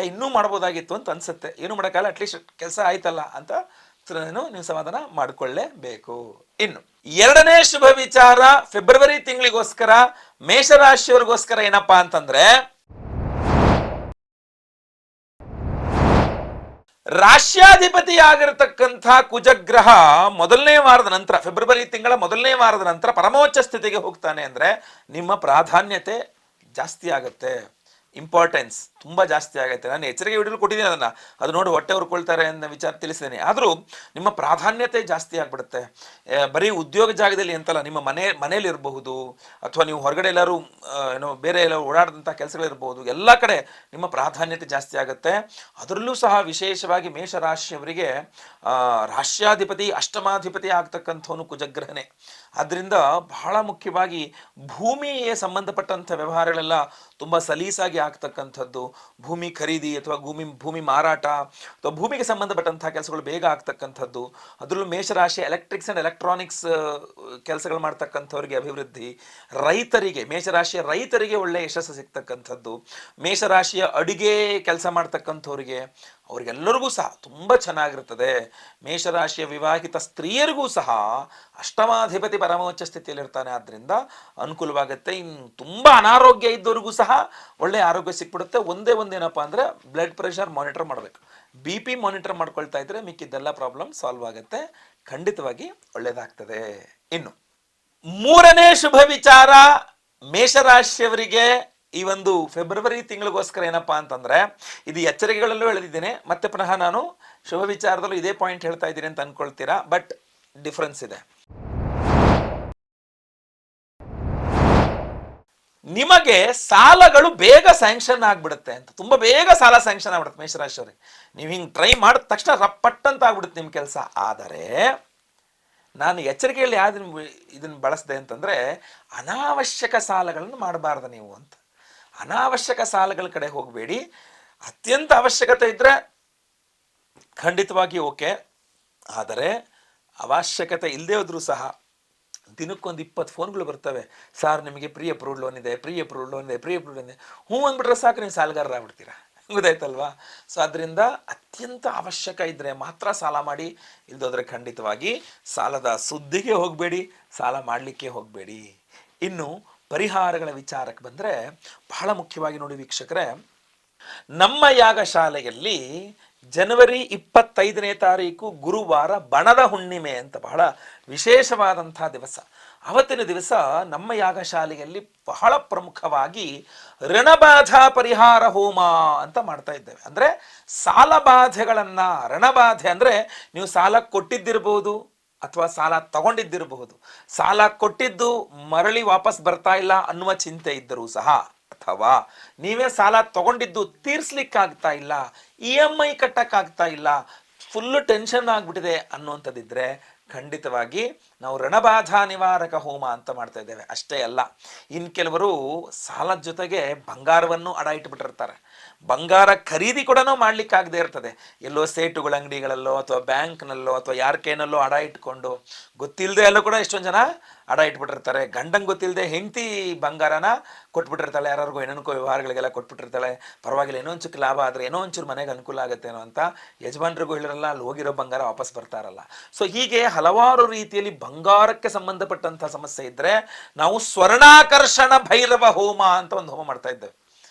ಇನ್ನೂ ಮಾಡ್ಬೋದಾಗಿತ್ತು ಅಂತ ಅನ್ಸುತ್ತೆ. ಏನು ಮಾಡೋಕ್ಕಲ್ಲ, ಅಟ್ಲೀಸ್ಟ್ ಕೆಲಸ ಆಯ್ತಲ್ಲ ಅಂತ ನೀವು ಸಮಾಧಾನ ಮಾಡಿಕೊಳ್ಳೇಬೇಕು. ಇನ್ನು 2ನೇ ಶುಭ ವಿಚಾರ ಫೆಬ್ರವರಿ ತಿಂಗಳಿಗೋಸ್ಕರ ಮೇಷರಾಶಿಯವರಿಗೋಸ್ಕರ ಏನಪ್ಪಾ ಅಂತಂದ್ರೆ, ರಾಶ್ಯಾಧಿಪತಿ ಆಗಿರತಕ್ಕಂಥ ಕುಜಗ್ರಹ ಮೊದಲನೇ ವಾರದ ನಂತರ, ಫೆಬ್ರವರಿ ತಿಂಗಳ ಮೊದಲನೇ ವಾರದ ನಂತರ ಪರಮೋಚ್ಚ ಸ್ಥಿತಿಗೆ ಹೋಗ್ತಾನೆ. ಅಂದ್ರೆ ನಿಮ್ಮ ಪ್ರಾಧಾನ್ಯತೆ ಜಾಸ್ತಿ ಆಗುತ್ತೆ, ಇಂಪಾರ್ಟೆನ್ಸ್ ತುಂಬ ಜಾಸ್ತಿ ಆಗುತ್ತೆ. ನಾನು ಎಚ್ಚರಿಕೆ ವಿಡಿಯೋ ಕೊಟ್ಟಿದ್ದೀನಿ, ಅದು ನೋಡಿ ಹೊಟ್ಟೆ ಹೊರ್ಕೊಳ್ತಾರೆ ಅನ್ನೋ ವಿಚಾರ ತಿಳಿಸಿದ್ದೇನೆ. ಆದರೂ ನಿಮ್ಮ ಪ್ರಾಧಾನ್ಯತೆ ಜಾಸ್ತಿ ಆಗಿಬಿಡುತ್ತೆ. ಬರೀ ಉದ್ಯೋಗ ಜಾಗದಲ್ಲಿ ಅಂತಲ್ಲ, ನಿಮ್ಮ ಮನೇಲಿ ಇರಬಹುದು, ಅಥವಾ ನೀವು ಹೊರಗಡೆ ಎಲ್ಲರೂ ಬೇರೆ ಎಲ್ಲ ಓಡಾಡಿದಂಥ ಕೆಲಸಗಳಿರ್ಬೋದು, ಎಲ್ಲ ಕಡೆ ನಿಮ್ಮ ಪ್ರಾಧಾನ್ಯತೆ ಜಾಸ್ತಿ ಆಗುತ್ತೆ. ಅದರಲ್ಲೂ ಸಹ ವಿಶೇಷವಾಗಿ ಮೇಷರಾಶಿಯವರಿಗೆ ರಾಶ್ಯಾಧಿಪತಿ ಅಷ್ಟಮಾಧಿಪತಿ ಆಗ್ತಕ್ಕಂಥವನು ಕುಜಗ್ರಹನೇ. ಆದ್ದರಿಂದ ಬಹಳ ಮುಖ್ಯವಾಗಿ ಭೂಮಿಗೆ ಸಂಬಂಧಪಟ್ಟಂಥ ವ್ಯವಹಾರಗಳೆಲ್ಲ ತುಂಬ ಸಲೀಸಾಗಿ ಆಗ್ತಕ್ಕಂಥದ್ದು, ಭೂಮಿ ಖರೀದಿ ಅಥವಾ ಭೂಮಿ ಮಾರಾಟ ಅಥವಾ ಭೂಮಿಗೆ ಸಂಬಂಧಪಟ್ಟಂತಹ ಕೆಲಸಗಳು ಬೇಗ ಆಗ್ತಕ್ಕಂಥದ್ದು, ಅದರಲ್ಲೂ ಮೇಷರಾಶಿ ಎಲೆಕ್ಟ್ರಿಕ್ಸ್ ಆ್ಯಂಡ್ ಎಲೆಕ್ಟ್ರಾನಿಕ್ಸ್ ಕೆಲಸಗಳು ಮಾಡ್ತಕ್ಕಂಥವ್ರಿಗೆ ಅಭಿವೃದ್ಧಿ, ರೈತರಿಗೆ ಮೇಷರಾಶಿಯ ರೈತರಿಗೆ ಒಳ್ಳೆಯ ಯಶಸ್ಸು ಸಿಗ್ತಕ್ಕಂಥದ್ದು, ಮೇಷರಾಶಿಯ ಅಡುಗೆ ಕೆಲಸ ಮಾಡ್ತಕ್ಕಂಥವ್ರಿಗೆ ಅವರಿಗೆಲ್ಲರಿಗೂ ಸಹ ತುಂಬ ಚೆನ್ನಾಗಿರ್ತದೆ. ಮೇಷರಾಶಿಯ ವಿವಾಹಿತ ಸ್ತ್ರೀಯರಿಗೂ ಸಹ ಅಷ್ಟಮಾಧಿಪತಿ ಪರಮೋಚ್ಚ ಸ್ಥಿತಿಯಲ್ಲಿರ್ತಾನೆ, ಆದ್ದರಿಂದ ಅನುಕೂಲವಾಗುತ್ತೆ. ಇನ್ನು ತುಂಬ ಅನಾರೋಗ್ಯ ಇದ್ದವರಿಗೂ ಸಹ ಒಳ್ಳೆಯ ಆರೋಗ್ಯ ಸಿಕ್ಬಿಡುತ್ತೆ. ಒಂದೇ ಒಂದೇನಪ್ಪ ಅಂದರೆ ಬ್ಲಡ್ ಪ್ರೆಷರ್ ಮಾನಿಟರ್ ಮಾಡಬೇಕು. BP ಮಾನಿಟರ್ ಮಾಡ್ಕೊಳ್ತಾ ಇದ್ರೆ ಮಿಕ್ಕಿದ್ದೆಲ್ಲ ಪ್ರಾಬ್ಲಮ್ ಸಾಲ್ವ್ ಆಗುತ್ತೆ, ಖಂಡಿತವಾಗಿ ಒಳ್ಳೆಯದಾಗ್ತದೆ. ಇನ್ನು ಮೂರನೇ ಶುಭ ವಿಚಾರ ಮೇಷರಾಶಿಯವರಿಗೆ ಈ ಒಂದು ಫೆಬ್ರವರಿ ತಿಂಗಳಿಗೋಸ್ಕರ ಏನಪ್ಪಾ ಅಂತಂದ್ರೆ, ಇದು ಎಚ್ಚರಿಕೆಗಳಲ್ಲೂ ಹೇಳಿದ್ದೇನೆ, ಮತ್ತೆ ಪುನಃ ನಾನು ಶುಭ ವಿಚಾರದಲ್ಲೂ ಇದೇ ಪಾಯಿಂಟ್ ಹೇಳ್ತಾ ಇದ್ದೀನಿ ಅಂತ ಅನ್ಕೊಳ್ತೀರಾ, ಬಟ್ ಡಿಫ್ರೆನ್ಸ್ ಇದೆ. ನಿಮಗೆ ಸಾಲಗಳು ಬೇಗ ಸ್ಯಾಂಕ್ಷನ್ ಆಗ್ಬಿಡುತ್ತೆ ಅಂತ, ತುಂಬಾ ಬೇಗ ಸಾಲ ಸ್ಯಾಂಕ್ಷನ್ ಆಗ್ಬಿಡುತ್ತೆ ಮೇಷರಾಶಿಯವರಿಗೆ. ನೀವು ಹಿಂಗೆ ಟ್ರೈ ಮಾಡಿದ ತಕ್ಷಣ ರಪ್ಪಟ್ಟಂತ ಆಗ್ಬಿಡುತ್ತೆ ನಿಮ್ಮ ಕೆಲಸ. ಆದರೆ ನಾನು ಎಚ್ಚರಿಕೆಯಲ್ಲಿ ಇದನ್ನು ಬಳಸಿದೆ ಅಂತಂದ್ರೆ, ಅನಾವಶ್ಯಕ ಸಾಲಗಳನ್ನು ಮಾಡಬಾರ್ದು ನೀವು ಅಂತ. ಅನಾವಶ್ಯಕ ಸಾಲಗಳ ಕಡೆ ಹೋಗಬೇಡಿ. ಅತ್ಯಂತ ಅವಶ್ಯಕತೆ ಇದ್ರೆ ಖಂಡಿತವಾಗಿ ಓಕೆ, ಆದರೆ ಅವಶ್ಯಕತೆ ಇಲ್ಲದೆ ಹೋದ್ರೂ ಸಹ ದಿನಕ್ಕೊಂದು 20 ಫೋನ್ಗಳು ಬರ್ತವೆ. ಸರ್ ನಿಮಗೆ ಪ್ರೀ ಅಪ್ರೂವ್ಡ್ ಲೋನ್ ಇದೆ, ಪ್ರೀ ಅಪ್ರೂವ್ಡ್ ಲೋನ್ ಇದೆ, ಪ್ರೀ ಅಪ್ರೂವ್ಡ್ ಇದೆ. ಹ್ಞೂ ಅಂದ್ಬಿಟ್ರೆ ಸಾಕು, ನೀವು ಸಾಲಗಾರರಾಗ್ಬಿಡ್ತೀರಾ. ಗೊತ್ತಾಯ್ತಲ್ವಾ? ಸೊ ಅದರಿಂದ ಅತ್ಯಂತ ಅವಶ್ಯಕ ಇದ್ದರೆ ಮಾತ್ರ ಸಾಲ ಮಾಡಿ, ಇಲ್ದೋದ್ರೆ ಖಂಡಿತವಾಗಿ ಸಾಲದ ಸುದ್ದಿಗೆ ಹೋಗಬೇಡಿ, ಸಾಲ ಮಾಡಲಿಕ್ಕೆ ಹೋಗಬೇಡಿ. ಇನ್ನು ಪರಿಹಾರಗಳ ವಿಚಾರಕ್ಕೆ ಬಂದರೆ ಬಹಳ ಮುಖ್ಯವಾಗಿ ನೋಡಿ ವೀಕ್ಷಕರೇ, ನಮ್ಮ ಯಾಗಶಾಲೆಯಲ್ಲಿ ಜನವರಿ 25ನೇ ತಾರೀಕು ಗುರುವಾರ ಬಣದ ಹುಣ್ಣಿಮೆ ಅಂತ ಬಹಳ ವಿಶೇಷವಾದಂಥ ದಿವಸ. ಅವತ್ತಿನ ದಿವಸ ನಮ್ಮ ಯಾಗಶಾಲೆಯಲ್ಲಿ ಬಹಳ ಪ್ರಮುಖವಾಗಿ ಋಣಬಾಧಾ ಪರಿಹಾರ ಹೋಮ ಅಂತ ಮಾಡ್ತಾ ಇದ್ದೇವೆ. ಅಂದರೆ ಸಾಲಬಾಧೆಗಳನ್ನು, ಋಣಬಾಧೆ ಅಂದರೆ ನೀವು ಸಾಲ ಕೊಟ್ಟಿದ್ದಿರಬಹುದು ಅಥವಾ ಸಾಲ ತಗೊಂಡಿದ್ದಿರಬಹುದು, ಸಾಲ ಕೊಟ್ಟಿದ್ದು ಮರಳಿ ವಾಪಸ್ ಬರ್ತಾ ಇಲ್ಲ ಅನ್ನುವ ಚಿಂತೆ ಇದ್ದರೂ ಸಹ, ಅಥವಾ ನೀವೇ ಸಾಲ ತಗೊಂಡಿದ್ದು ತೀರ್ಸ್ಲಿಕ್ಕಾಗ್ತಾ ಇಲ್ಲ, EMI ಕಟ್ಟಕ್ಕಾಗ್ತಾ ಇಲ್ಲ, ಫುಲ್ಲು ಟೆನ್ಷನ್ ಆಗ್ಬಿಟ್ಟಿದೆ ಅನ್ನುವಂಥದ್ದಿದ್ರೆ ಖಂಡಿತವಾಗಿ ನಾವು ಋಣಬಾಧಾ ನಿವಾರಕ ಹೋಮ ಅಂತ ಮಾಡ್ತಾ ಇದ್ದೇವೆ. ಅಷ್ಟೇ ಅಲ್ಲ, ಇನ್ನು ಕೆಲವರು ಸಾಲದ ಜೊತೆಗೆ ಬಂಗಾರವನ್ನು ಅಡ ಇಟ್ಬಿಟ್ಟಿರ್ತಾರೆ. ಬಂಗಾರ ಖರೀದಿ ಕೂಡ ಮಾಡ್ಲಿಕ್ಕಾಗದೇ ಇರ್ತದೆ. ಎಲ್ಲೋ ಸೇಟುಗಳ ಅಂಗಡಿಗಳಲ್ಲೋ ಅಥವಾ ಬ್ಯಾಂಕ್ನಲ್ಲೋ ಅಥವಾ ಯಾರ ಕೈನಲ್ಲೋ ಅಡ ಇಟ್ಕೊಂಡು, ಗೊತ್ತಿಲ್ಲದೆ ಅಲ್ಲೂ ಕೂಡ ಎಷ್ಟೊಂದು ಜನ ಅಡ ಇಟ್ಬಿಟ್ಟಿರ್ತಾರೆ. ಗಂಡಂಗೆ ಗೊತ್ತಿಲ್ಲದೆ ಹೆಂಡತಿ ಬಂಗಾರನ ಕೊಟ್ಬಿಟ್ಟಿರ್ತಾಳೆ, ಯಾರಿಗೋ ಏನೋ ವ್ಯವಹಾರಗಳಿಗೆಲ್ಲ ಕೊಟ್ಬಿಟ್ಟಿರ್ತಾಳೆ. ಪರವಾಗಿಲ್ಲ, ಏನೋ ಒಂಚೂರು ಲಾಭ ಆದರೆ ಏನೋ ಒಂಚೂರು ಮನೆಗೆ ಅನುಕೂಲ ಆಗುತ್ತೇನೋ ಅಂತ ಯಜಮಾನ್ರಿಗೂ ಹೇಳಿರಲ್ಲ, ಅಲ್ಲಿ ಹೋಗಿರೋ ಬಂಗಾರ ವಾಪಸ್ ಬರ್ತಾರಲ್ಲ. ಸೊ ಹೀಗೆ ಹಲವಾರು ರೀತಿಯಲ್ಲಿ ಬಂಗಾರಕ್ಕೆ ಸಂಬಂಧಪಟ್ಟಂಥ ಸಮಸ್ಯೆ ಇದ್ದರೆ ನಾವು ಸ್ವರ್ಣಾಕರ್ಷಣ ಭೈರವ ಹೋಮ ಅಂತ ಒಂದು ಹೋಮ ಮಾಡ್ತಾ ಇದ್ದೇವೆ.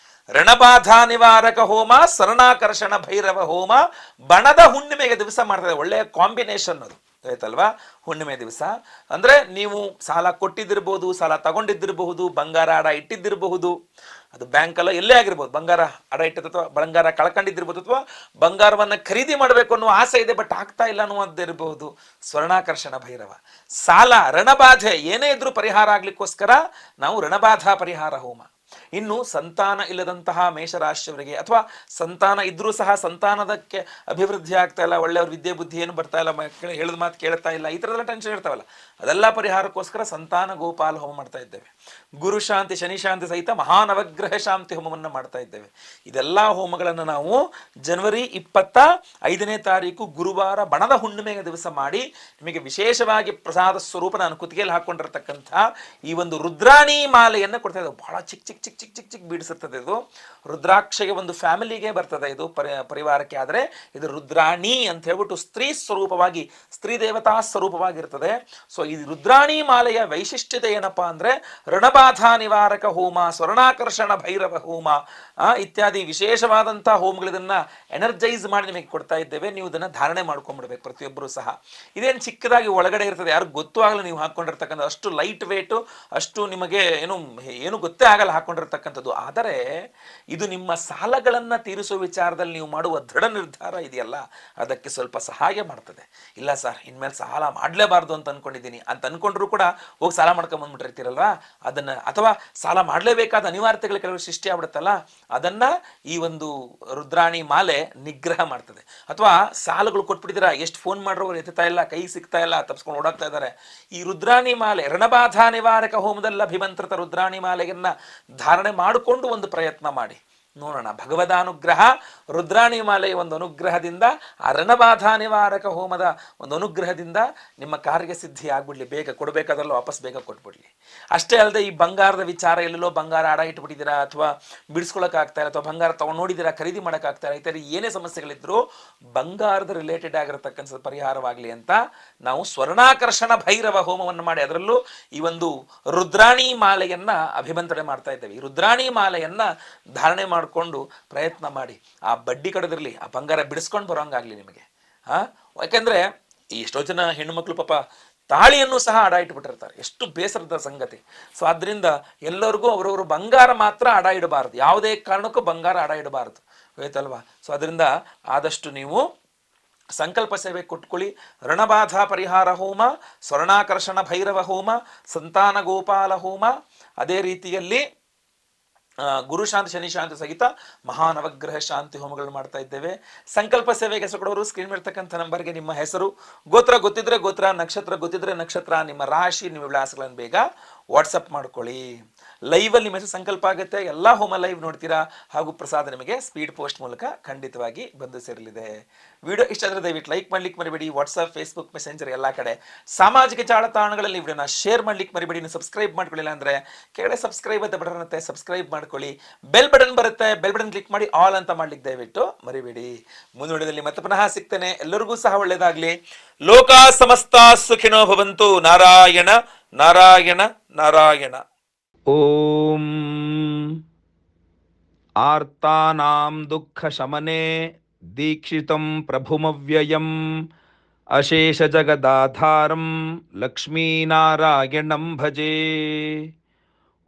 ಋಣಬಾಧಾ ನಿವಾರಕ ಹೋಮ, ಸ್ವರ್ಣಾಕರ್ಷಣ ಭೈರವ ಹೋಮ ಬಣದ ಹುಣ್ಣಿಮೆಗೆ ದಿವಸ ಮಾಡ್ತಾರೆ. ಒಳ್ಳೆಯ ಕಾಂಬಿನೇಷನ್ ಅದು, ಆಯ್ತಲ್ವಾ? ಹುಣ್ಣಿಮೆ ದಿವಸ ಅಂದರೆ ನೀವು ಸಾಲ ಕೊಟ್ಟಿದ್ದಿರಬಹುದು, ಸಾಲ ತಗೊಂಡಿದ್ದಿರಬಹುದು, ಬಂಗಾರ ಅಡ ಇಟ್ಟಿದ್ದಿರಬಹುದು, ಅದು ಬ್ಯಾಂಕಲ್ಲ ಎಲ್ಲೇ ಆಗಿರ್ಬೋದು, ಬಂಗಾರ ಅಡ ಇಟ್ಟಿದ್ದು ಅಥವಾ ಬಂಗಾರ ಕಳ್ಕೊಂಡಿದ್ದಿರ್ಬೋದು, ಅಥವಾ ಬಂಗಾರವನ್ನು ಖರೀದಿ ಮಾಡಬೇಕು ಅನ್ನೋ ಆಸೆ ಇದೆ ಬಟ್ ಆಗ್ತಾ ಇಲ್ಲ ಅನ್ನುವಂಥದ್ದಿರಬಹುದು. ಸ್ವರ್ಣಾಕರ್ಷಣ ಭೈರವ ಸಾಲ ಋಣಬಾಧೆ ಏನೇ ಇದ್ರೂ ಪರಿಹಾರ ಆಗ್ಲಿಕ್ಕೋಸ್ಕರ ನಾವು ಋಣಬಾಧಾ ಪರಿಹಾರ ಹೋಮ. ಇನ್ನು ಸಂತಾನ ಇಲ್ಲದಂತಹ ಮೇಷರಾಶಿಯವರಿಗೆ, ಅಥವಾ ಸಂತಾನ ಇದ್ರೂ ಸಹ ಸಂತಾನದಕ್ಕೆ ಅಭಿವೃದ್ಧಿ ಆಗ್ತಾ ಇಲ್ಲ, ಒಳ್ಳೆಯವ್ರ ವಿದ್ಯೆ ಬುದ್ಧಿ ಏನು ಬರ್ತಾ ಇಲ್ಲ, ಹೇಳಿದ ಮಾತು ಕೇಳ್ತಾ ಇಲ್ಲ, ಈ ಥರದೆಲ್ಲ ಟೆನ್ಷನ್ ಇರ್ತಾವಲ್ಲ, ಅದೆಲ್ಲ ಪರಿಹಾರಕ್ಕೋಸ್ಕರ ಸಂತಾನ ಗೋಪಾಲ ಹೋಮ ಮಾಡ್ತಾ ಇದ್ದೇವೆ. ಗುರು ಶಾಂತಿ ಶನಿ ಶಾಂತಿ ಸಹಿತ ಮಹಾನವಗ್ರಹ ಶಾಂತಿ ಹೋಮವನ್ನು ಮಾಡ್ತಾ ಇದ್ದೇವೆ. ಇದೆಲ್ಲ ಹೋಮಗಳನ್ನು ನಾವು ಜನವರಿ 25ನೇ ತಾರೀಕು ಗುರುವಾರ ಬಣದ ಹುಣ್ಣಿಮೆಯ ದಿವಸ ಮಾಡಿ, ನಿಮಗೆ ವಿಶೇಷವಾಗಿ ಪ್ರಸಾದ ಸ್ವರೂಪ ನಾನು ಕುತ್ತಿಗೆಯಲ್ಲಿ ಹಾಕೊಂಡಿರ್ತಕ್ಕಂಥ ಈ ಒಂದು ರುದ್ರಾಣಿ ಮಾಲೆಯನ್ನು ಕೊಡ್ತಾ ಇದ್ದೇವೆ. ಬಹಳ ಚಿಕ್ಕ ಚಿಕ್ಕ ಚಿಕ್ಕ ಚಿಕ್ಕ ಚಿಕ್ಕ ಚಿಕ್ಕ ಬೀಡಿಸುತ್ತದೆ ಇದು. ರುದ್ರಾಕ್ಷಗೆ ಒಂದು ಫ್ಯಾಮಿಲಿಗೆ ಬರ್ತದೆ ಇದು, ಪರಿವಾರಕ್ಕೆ. ಆದರೆ ಇದು ರುದ್ರಾಣಿ ಅಂತ ಹೇಳ್ಬಿಟ್ಟು ಸ್ತ್ರೀ ಸ್ವರೂಪವಾಗಿ, ಸ್ತ್ರೀ ದೇವತಾ ಸ್ವರೂಪವಾಗಿರ್ತದೆ. ಸೊ ಈ ರುದ್ರಾಣಿ ಮಾಲೆಯ ವೈಶಿಷ್ಟ್ಯತೆ ಏನಪ್ಪಾ ಅಂದ್ರೆ, ಋಣಬಾಧಾ ನಿವಾರಕ ಹೋಮ, ಸ್ವರ್ಣಾಕರ್ಷಣ ಭೈರವ ಹೋಮ ಇತ್ಯಾದಿ ವಿಶೇಷವಾದಂತಹ ಹೋಮಗಳಿದನ್ನ ಎನರ್ಜೈಸ್ ಮಾಡಿ ನಿಮಗೆ ಕೊಡ್ತಾ ಇದ್ದೇವೆ. ನೀವು ಇದನ್ನ ಧಾರಣೆ ಮಾಡ್ಕೊಂಡ್ಬಿಡ್ಬೇಕು ಪ್ರತಿಯೊಬ್ಬರು ಸಹ. ಇದೇನು ಚಿಕ್ಕದಾಗಿ ಒಳಗಡೆ ಇರ್ತದೆ, ಯಾರು ಗೊತ್ತೂ ಆಗಲ್ಲ ನೀವು ಹಾಕೊಂಡಿರ್ತಕ್ಕಂಥ, ಅಷ್ಟು ಲೈಟ್ ವೇಟು, ಅಷ್ಟು ನಿಮಗೆ ಏನು ಗೊತ್ತೇ ಆಗಲ್ಲ ಹಾಕೊಂಡಿರ್ತಕ್ಕಂಥದ್ದು. ಆದರೆ ಇದು ನಿಮ್ಮ ಸಾಲಗಳನ್ನು ತೀರಿಸುವ ವಿಚಾರದಲ್ಲಿ ನೀವು ಮಾಡುವ ದೃಢ ನಿರ್ಧಾರ ಇದೆಯಲ್ಲ, ಅದಕ್ಕೆ ಸ್ವಲ್ಪ ಸಹಾಯ ಮಾಡ್ತದೆ. ಇಲ್ಲ ಸರ್, ಇನ್ಮೇಲೆ ಸಾಲ ಮಾಡಲೇಬಾರ್ದು ಅಂತ ಅನ್ಕೊಂಡಿದ್ದೀನಿ ಅಂತ ಅನ್ಕೊಂಡ್ರು ಕೂಡ ಹೋಗಿ ಸಾಲ ಮಾಡ್ಕೊಂಬಂದ್ಬಿಟ್ಟಿರ್ತೀರಲ್ವಾ, ಅದನ್ನು, ಅಥವಾ ಸಾಲ ಮಾಡಲೇಬೇಕಾದ ಅನಿವಾರ್ಯತೆಗಳು ಕೆಲವು ಸೃಷ್ಟಿ ಆಗ್ಬಿಡುತ್ತಲ್ಲ, ಅದನ್ನು ಈ ಒಂದು ರುದ್ರಾಣಿ ಮಾಲೆ ನಿಗ್ರಹ ಮಾಡ್ತದೆ. ಅಥವಾ ಸಾಲಗಳು ಕೊಟ್ಬಿಟ್ಟಿದ್ದೀರಾ, ಎಷ್ಟು ಫೋನ್ ಮಾಡ್ರು ಎತ್ತಾ ಇಲ್ಲ, ಕೈ ಸಿಗ್ತಾ ಇಲ್ಲ, ತಪ್ಸ್ಕೊಂಡು ಓಡಾಡ್ತಾ ಇದ್ದಾರೆ, ಈ ರುದ್ರಾಣಿ ಮಾಲೆ ರಣಬಾಧಾ ನಿವಾರಕ ಹೋಮದಲ್ಲಿ ಅಭಿಮಂತ್ರಿತ ರುದ್ರಾಣಿ ಮಾಲೆಯನ್ನ ಧಾರಣೆ ಮಾಡಿಕೊಂಡು ಒಂದು ಪ್ರಯತ್ನ ಮಾಡಿ ನೋಡೋಣ. ಭಗವದಾನುಗ್ರಹ, ರುದ್ರಾಣಿ ಮಾಲೆಯ ಒಂದು ಅನುಗ್ರಹದಿಂದ, ಆ ರಣಬಾಧಾ ನಿವಾರಕ ಹೋಮದ ಒಂದು ಅನುಗ್ರಹದಿಂದ ನಿಮ್ಮ ಕಾರ್ಯ ಸಿದ್ಧಿ ಆಗ್ಬಿಡ್ಲಿ, ಬೇಗ ಕೊಡಬೇಕಾದ್ರಲ್ಲ ವಾಪಸ್ ಬೇಗ ಕೊಟ್ಬಿಡ್ಲಿ. ಅಷ್ಟೇ ಅಲ್ಲದೆ ಈ ಬಂಗಾರದ ವಿಚಾರ, ಎಲ್ಲೆಲ್ಲೋ ಬಂಗಾರ ಅಡ ಇಟ್ಬಿಟ್ಟಿದ್ದೀರಾ, ಅಥವಾ ಬಿಡಿಸ್ಕೊಳಕ್ಕಾಗ್ತಾ ಇಲ್ಲ, ಅಥವಾ ಬಂಗಾರ ತಗೊಂಡು ನೋಡಿದ್ದೀರಾ ಖರೀದಿ ಮಾಡೋಕ್ಕಾಗ್ತಾ ಇಲ್ಲ, ಈ ಥರ ಏನೇ ಸಮಸ್ಯೆಗಳಿದ್ರು ಬಂಗಾರದ ರಿಲೇಟೆಡ್ ಆಗಿರತಕ್ಕಂಥ ಪರಿಹಾರವಾಗಲಿ ಅಂತ ನಾವು ಸ್ವರ್ಣಾಕರ್ಷಣ ಭೈರವ ಹೋಮವನ್ನು ಮಾಡಿ ಅದರಲ್ಲೂ ಈ ಒಂದು ರುದ್ರಾಣಿ ಮಾಲೆಯನ್ನ ಅಭಿಮಂತ್ರಣೆ ಮಾಡ್ತಾ ಇದ್ದೇವೆ. ಈ ರುದ್ರಾಣಿ ಮಾಲೆಯನ್ನ ಧಾರಣೆ ಮಾಡಿಕೊಂಡು ಪ್ರಯತ್ನ ಮಾಡಿ, ಆ ಬಡ್ಡಿ ಕಡದಿರಲಿ, ಆ ಬಂಗಾರ ಬಿಡಿಸ್ಕೊಂಡು ಬರೋಂಗಾಗ್ಲಿ ನಿಮಗೆ. ಯಾಕೆಂದ್ರೆ ಎಷ್ಟೋ ಜನ ಹೆಣ್ಣುಮಕ್ಳು ಪಾಪ ತಾಳಿಯನ್ನು ಸಹ ಅಡ ಇಟ್ಬಿಟ್ಟಿರ್ತಾರೆ, ಎಷ್ಟು ಬೇಸರದ ಸಂಗತಿ. ಸೊ ಆದ್ರಿಂದ ಎಲ್ಲರಿಗೂ ಅವರವರು ಬಂಗಾರ ಮಾತ್ರ ಅಡ ಇಡಬಾರ್ದು, ಯಾವುದೇ ಕಾರಣಕ್ಕೂ ಬಂಗಾರ ಅಡ ಇಡಬಾರ್ದು, ಆಯ್ತಲ್ವಾ. ಸೊ ಅದರಿಂದ ಆದಷ್ಟು ನೀವು ಸಂಕಲ್ಪ ಸೇವೆ ಕೊಟ್ಕೊಳ್ಳಿ. ರಣಬಾಧಾ ಪರಿಹಾರ ಹೋಮ, ಸ್ವರ್ಣಾಕರ್ಷಣ ಭೈರವ ಹೋಮ, ಸಂತಾನ ಗೋಪಾಲ ಹೋಮ, ಅದೇ ರೀತಿಯಲ್ಲಿ ಗುರುಶಾಂತಿ ಶನಿಶಾಂತಿ ಸಹಿತ ಮಹಾನವಗ್ರಹ ಶಾಂತಿ ಹೋಮಗಳನ್ನು ಮಾಡ್ತಾ ಇದ್ದೇವೆ. ಸಂಕಲ್ಪ ಸೇವೆಗೆ ಹೆಸರು ಕೊಡೋರು ಸ್ಕ್ರೀನ್ ಮೇಲ್ತಕ್ಕಂಥ ನಂಬರ್ಗೆ ನಿಮ್ಮ ಹೆಸರು, ಗೋತ್ರ ಗೊತ್ತಿದ್ರೆ ಗೋತ್ರ, ನಕ್ಷತ್ರ ಗೊತ್ತಿದ್ರೆ ನಕ್ಷತ್ರ, ನಿಮ್ಮ ರಾಶಿ, ನಿಮ್ಮ ವಿಳಾಸಗಳನ್ನು ಬೇಗ ವಾಟ್ಸಪ್ ಮಾಡ್ಕೊಳ್ಳಿ. ಲೈವಲ್ಲಿ ನಿಮ್ಮ ಹೆಸರು ಸಂಕಲ್ಪ ಆಗುತ್ತೆ, ಎಲ್ಲ ಹೋಮ ಲೈವ್ ನೋಡ್ತೀರಾ, ಹಾಗೂ ಪ್ರಸಾದ ನಿಮಗೆ ಸ್ಪೀಡ್ ಪೋಸ್ಟ್ ಮೂಲಕ ಖಂಡಿತವಾಗಿ ಬಂದು ಸೇರಲಿದೆ. ವಿಡಿಯೋ ಇಷ್ಟ ಆದರೆ ದಯವಿಟ್ಟು ಲೈಕ್ ಮಾಡ್ಲಿಕ್ಕೆ ಮರಿಬೇಡಿ. ವಾಟ್ಸಪ್, ಫೇಸ್ಬುಕ್, ಮೆಸೆಂಜರ್ ಎಲ್ಲ ಕಡೆ ಸಾಮಾಜಿಕ ಜಾಲತಾಣಗಳಲ್ಲಿ ವಿಡಿಯೋನ ಶೇರ್ ಮಾಡ್ಲಿಕ್ಕೆ ಮರಿಬೇಡಿ. ನೀವು ಸಬ್ಸ್ಕ್ರೈಬ್ ಮಾಡ್ಕೊಳ್ಳಿಲ್ಲ ಅಂದರೆ ಕೆಳಗಡೆ ಸಬ್ಸ್ಕ್ರೈಬ್ ಅಂತ ಬಟನ್ ಇರುತ್ತೆ, ಸಬ್ಸ್ಕ್ರೈಬ್ ಮಾಡ್ಕೊಳ್ಳಿ. ಬೆಲ್ ಬಟನ್ ಬರುತ್ತೆ, ಬೆಲ್ ಬಟನ್ ಕ್ಲಿಕ್ ಮಾಡಿ ಆಲ್ ಅಂತ ಮಾಡ್ಲಿಕ್ಕೆ ದಯವಿಟ್ಟು ಮರಿಬೇಡಿ. ಮುಂದಿನ ವಿಡಿಯೋದಲ್ಲಿ ಮತ್ತೆ ಪುನಃ ಸಿಗ್ತೇನೆ. ಎಲ್ಲರಿಗೂ ಸಹ ಒಳ್ಳೆಯದಾಗಲಿ. ಲೋಕ ಸಮಸ್ತ ಸುಖಿನೋ ಭವಂತು. ನಾರಾಯಣ ನಾರಾಯಣ ನಾರಾಯಣ. ಓಂ ಆರ್ತಾನಾಂ ದುಃಖ ಶಮನೆ ದೀಕ್ಷಿತಂ ಪ್ರಭುಮವ್ಯಯಂ ಅಶೇಷ ಜಗದಾಧಾರಂ ಲಕ್ಷ್ಮೀನಾರಾಯಣಂ ಭಜೆ.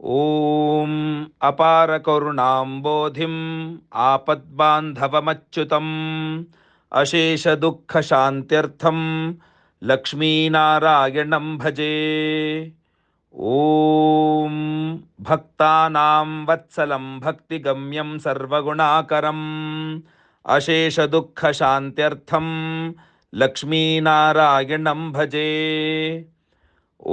ಓಂ ಅಪಾರ ಕರುಣಾಂಬೋಧಿಂ ಆಪದ್ಬಾಂಧವಮಚ್ಯುತಂ ಅಶೇಷ ದುಃಖ ಶಾಂತ್ಯರ್ಥಂ ಲಕ್ಷ್ಮೀನಾರಾಯಣಂ ಭಜೆ. ಓಂ ಭಕ್ತಾನಾಂ ವತ್ಸಲಂ ಭಕ್ತಿಗಮ್ಯಂ ಸರ್ವಗುಣಾಕರಂ ಅಶೇಷ ದುಃಖ ಶಾಂತ್ಯರ್ಥಂ ಲಕ್ಷ್ಮೀನಾರಾಯಣಂ ಭಜೆ.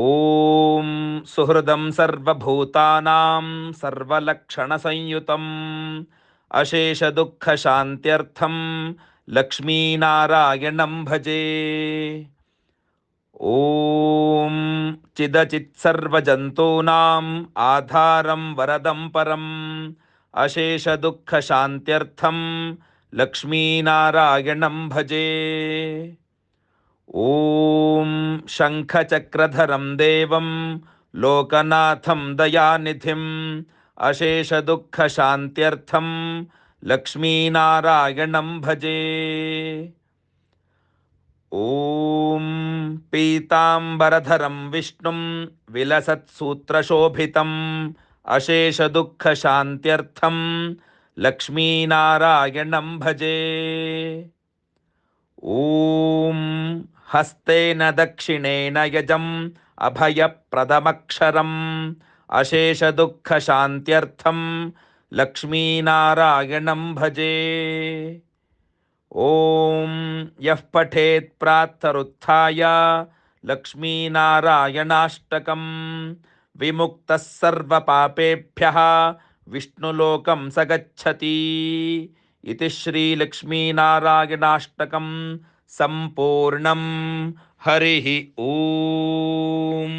ಓಂ ಸುಹೃದಂ ಸರ್ವಭೂತಾನಾಂ ಸರ್ವಲಕ್ಷಣ ಸಂಯುತಂ ಅಶೇಷ ದುಃಖ ಶಾಂತ್ಯರ್ಥಂ ಲಕ್ಷ್ಮೀನಾರಾಯಣಂ ಭಜೆ. ಓಂ ಚಿದಚಿತ್ ಸರ್ವಜಂತೂನಾಂ ಆಧಾರಂ ವರದಂ ಪರಂ ಅಶೇಷ ದುಃಖ ಶಾಂತ್ಯರ್ಥಂ ಲಕ್ಷ್ಮೀನಾರಾಯಣಂ ಭಜೆ. ಓಂ ಶಂಖಚಕ್ರಧರಂ ದೇವಂ ಲೋಕನಾಥಂ ದಯಾನಿಧಿಂ ಅಶೇಷ ದುಃಖ ಶಾಂತ್ಯರ್ಥಂ ಲಕ್ಷ್ಮೀನಾರಾಯಣಂ ಭಜೆ. ಓಂ ಪೀತಾಂಬರಧರಂ ವಿಷ್ಣುಂ ವಿಲಸತ್ಸೂತ್ರಶೋಭಿತಂ ಅಶೇಷ ದುಃಖ ಶಾಂತ್ಯರ್ಥಂ ಲಕ್ಷ್ಮೀನಾರಾಯಣಂ ಭಜೆ. ಓಂ ಹಸ್ತೇನ ದಕ್ಷಿಣೇನ ಯಜಂ ಅಭಯಪ್ರದಮಕ್ಷರಂ ಅಶೇಷ ದುಃಖ ಶಾಂತ್ಯರ್ಥಂ ಲಕ್ಷ್ಮೀನಾರಾಯಣಂ ಭಜೆ. ಓಂ ಯಃ ಪಠೇತ್ ಪ್ರಾತರುತ್ಥಾಯ ಲಕ್ಷ್ಮೀನಾರಾಯಣಾಷ್ಟಕಂ ವಿಮುಕ್ತಃ ಸರ್ವಪಾಪೇಭ್ಯಃ ವಿಷ್ಣುಲೋಕಂ ಸ ಗಚ್ಚತಿ. ಇತಿ ಶ್ರೀ ಲಕ್ಷ್ಮೀನಾರಾಯಣಾಷ್ಟಕಂ ಸಂಪೂರ್ಣಂ. ಹರಿ ಓಂ.